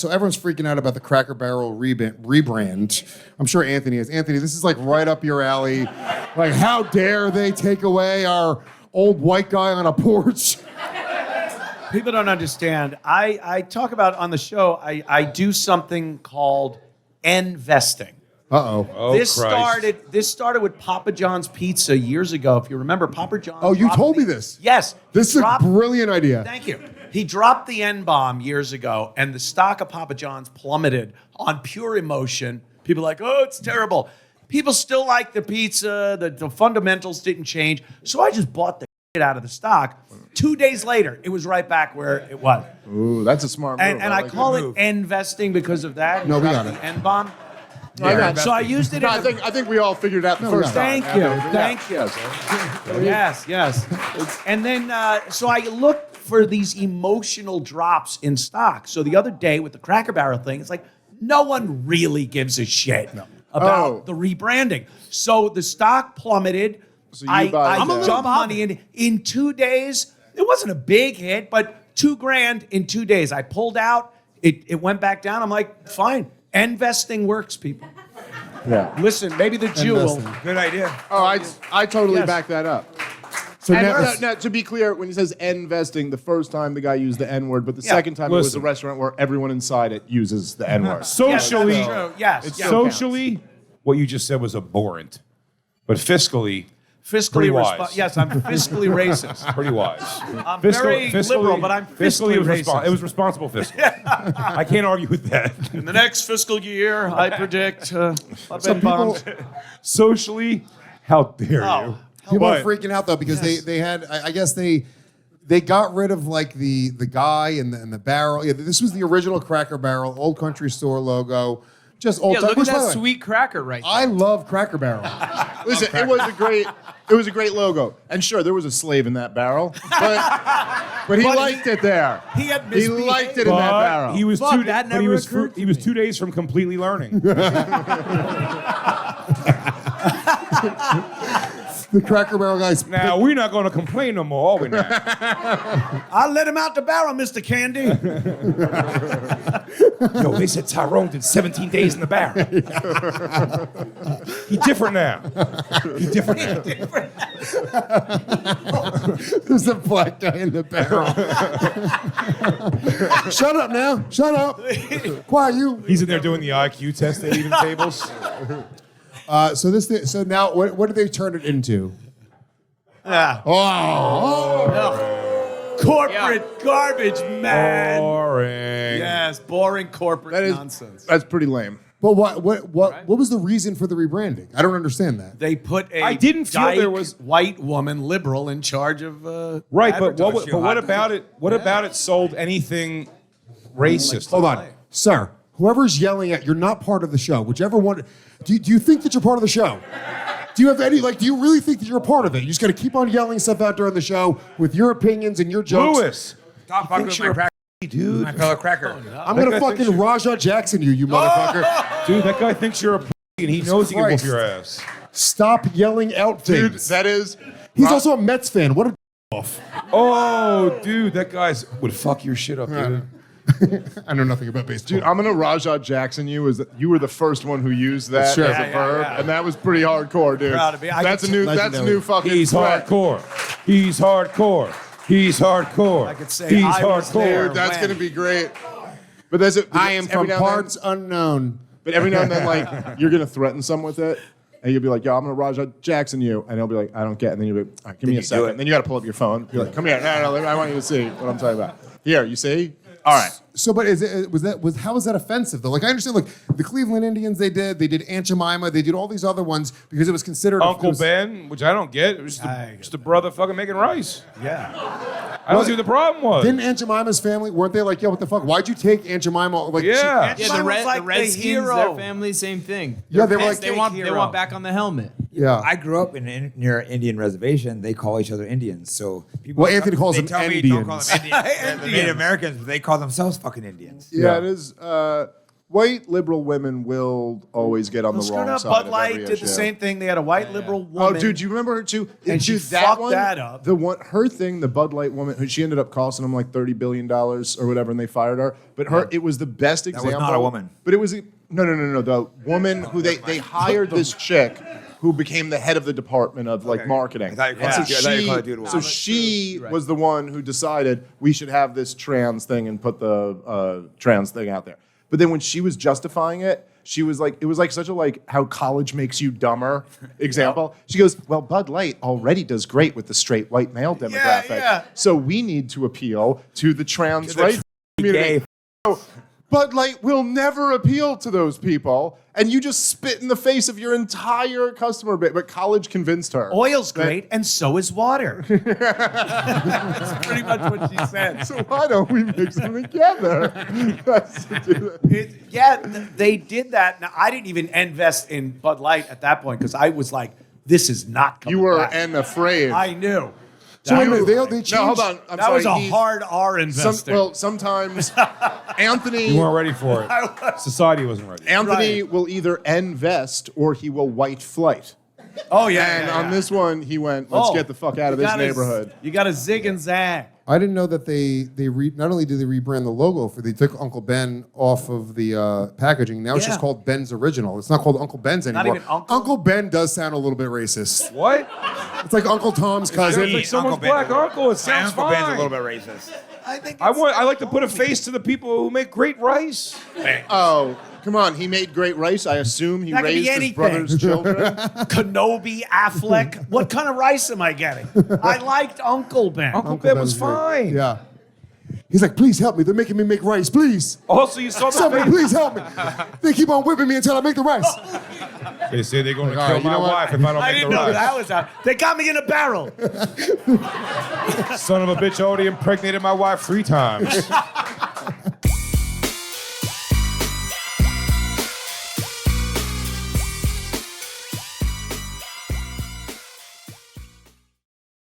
so everyone's freaking out about the Cracker Barrel rebrand. I'm sure Anthony is. Anthony, this is like right up your alley. Like, how dare they take away our old white guy on a porch? People don't understand. I talk about on the show, I do something called investing. Uh-oh. Oh, This Christ. started with Papa John's Pizza years ago. If you remember, Papa John's. Oh, you dropped told me this. Yes. This is a brilliant idea. Thank you. He dropped the N-bomb years ago, and the stock of Papa John's plummeted on pure emotion. People are like, oh, it's terrible. People still like the pizza. The fundamentals didn't change. So I just bought the shit out of the stock. 2 days later, it was right back where it was. Ooh, that's a smart move. And I call it investing because of that. No, we got the it. N-bomb. Yeah. So I used it. No, I think we all figured it out the first time. Thank you. Yes. And then, so I look for these emotional drops in stock. So the other day with the Cracker Barrel thing, it's like no one really gives a shit about the rebranding. So the stock plummeted. So you buy I that. jumped money in 2 days. It wasn't a big hit, but $2,000 in 2 days. I pulled out. It went back down. I'm like, fine. Investing works, people. Yeah. Listen, maybe the Jew will. Good idea. Oh, I totally Yes. back that up. So And now, to be clear, when he says investing, the first time the guy used the N word, but the second time it was a restaurant where everyone inside it uses the N word. Socially, Yes, that's true. Yes. It's yes. so- socially, what you just said was abhorrent. But fiscally, Fiscally pretty wise. Yes, I'm fiscally racist. pretty wise. I'm very liberal, but I'm fiscally racist. It was responsible fiscal. I can't argue with that. In the next fiscal year, I predict Some people, Socially, how dare you? people are But- freaking out though because they had I guess they got rid of like the guy and the barrel. Yeah, this was the original Cracker Barrel, Old Country Store logo. Just old Yeah, time. look at Which, by the that way, sweet cracker right there. I love Cracker Barrel. Listen, it was a great logo. And sure, there was a slave in that barrel, but he liked it there. He had He liked it in that But barrel. he was Fuck, two. that but he never was occurred to he was me. 2 days from completely learning. The Cracker Barrel guys. Now we're not going to complain no more, are we now? I'll let him out the barrel, Mr. Candy. Yo, they said Tyrone did 17 days in the barrel. He different now. He different now. There's a black guy in the barrel. Shut up now. Shut up. Quiet you. He's in there doing the IQ test at even tables. So now what did they turn it into? Yeah. Corporate garbage, man. Boring. Yes, boring corporate nonsense. That's pretty lame. But what was the reason for the rebranding? I don't understand that. They put a I didn't feel dyke there was- white woman liberal in charge of Right, but advertising. what about it? What about it sold anything racist? Hold on, sir. Whoever's yelling at, you're not part of the show. Whichever one. Do you think that you're part of the show? Do you have any, do you really think that you're a part of it? You just got to keep on yelling stuff out during the show with your opinions and your jokes. Lewis. Stop fucking with my cracker, Dude. my fellow cracker. I'm going to fucking Rajah Jackson you motherfucker. Dude, that guy thinks you're a p- and he knows he can whoop Christ. your ass. Stop yelling out Dude, things. that is... He's also a Mets fan. What a off. Oh, dude, that guy's would fuck your shit up, dude. I know nothing about baseball. Dude, I'm gonna Rajah Jackson you. You were the first one who used that Sure. as a Yeah, verb, and that was pretty hardcore, dude. Proud to be. That's a new fucking. He's threat. hardcore. He's hardcore. He's hardcore. I could say he's I was there. hardcore. That's When? gonna be great. But that's it. I am every from now and then- parts unknown. But every now and then, like, you're gonna threaten someone with it, and you'll be like, "Yo, I'm gonna Rajah Jackson you," and he'll be like, "I don't get," and then you'll be, "All right, give me a second." And then you gotta pull up your phone. You're like, "Come here, no, I want you to see what I'm talking about." Here, you see? All right. So, but how is that offensive though? Like, I understand, like the Cleveland Indians, they did Aunt Jemima, they did all these other ones because it was considered Uncle it was- Ben, which I don't get. It was just a brother fucking making rice. Yeah. I don't see what the problem was. Didn't Aunt Jemima's family, weren't they like, yo, what the fuck? Why'd you take Aunt Jemima? Like, Yeah. Yeah, Mine the, was like the the Redskins, hero. their family, same thing. Yeah, they were like, They want hero. back on the helmet. yeah. I grew up near an Indian reservation. They call each other Indians. So people. Well, Anthony calls they them tell me don't call Indians. them Indians. The Native Americans, but they call themselves fucking Indians. Yeah, it is. white liberal women will always get on the Screw wrong up. side Bud of Light every did issue. the same thing. They had a white liberal Oh, woman. dude, do you remember her too? And she Dude, fucked that up. The one, her thing, the Bud Light woman, who she ended up costing them like $30 billion or whatever, and they fired her. But her, it was the best was example. not a woman. But it was no. The woman who they hired this chick who became the head of the department of like marketing. I thought you And called it- I thought you called it dude so woman. she was the one who decided we should have this trans thing and put the trans thing out there. But then when she was justifying it, she was like, it was like such a like how college makes you dumber example. She goes, well, Bud Light already does great with the straight white male demographic. yeah. So we need to appeal to the trans rights community. Gay. Bud Light will never appeal to those people, and you just spit in the face of your entire customer base. But college convinced her. Oil's great, and so is water. That's pretty much what she said. So why don't we mix them together? They did that. Now, I didn't even invest in Bud Light at that point because I was like, this is not coming You were back. afraid. I knew. So wait a minute, they changed. No, hold on. I'm That sorry. was a he's- hard R investing. Sometimes Anthony. You weren't ready for it. Society wasn't ready. Anthony will either invest or he will white flight. Oh, yeah. And yeah, on yeah. this one, he went, let's Oh, get the fuck out of you this gotta- neighborhood. You got to zig and zag. I didn't know that not only did they rebrand the logo they took Uncle Ben off of the packaging. Now it's Yeah. just called Ben's Original. It's not called Uncle Ben's anymore. even Uncle? Uncle Ben does sound a little bit racist. What? It's like Uncle Tom's cousin. It's like someone's Uncle black Ben's uncle. It My sounds Uncle fine. Ben's a little bit racist. I think I like to put a face to the people who make great rice. Oh, come on. He made great rice. I assume he That could be raised his anything. brother's children. Kenobi, Affleck. What kind of rice am I getting? I liked Uncle Ben. Uncle Ben was Ben's great. fine. Yeah. He's like, please help me. They're making me make rice. Please. Also, you saw the Somebody, face. please help me. They keep on whipping me until I make the rice. They say they're going to All kill right, you my know what? wife if I don't I make the didn't know rice. that was out. They got me in a barrel. Son of a bitch already impregnated my wife 3 times.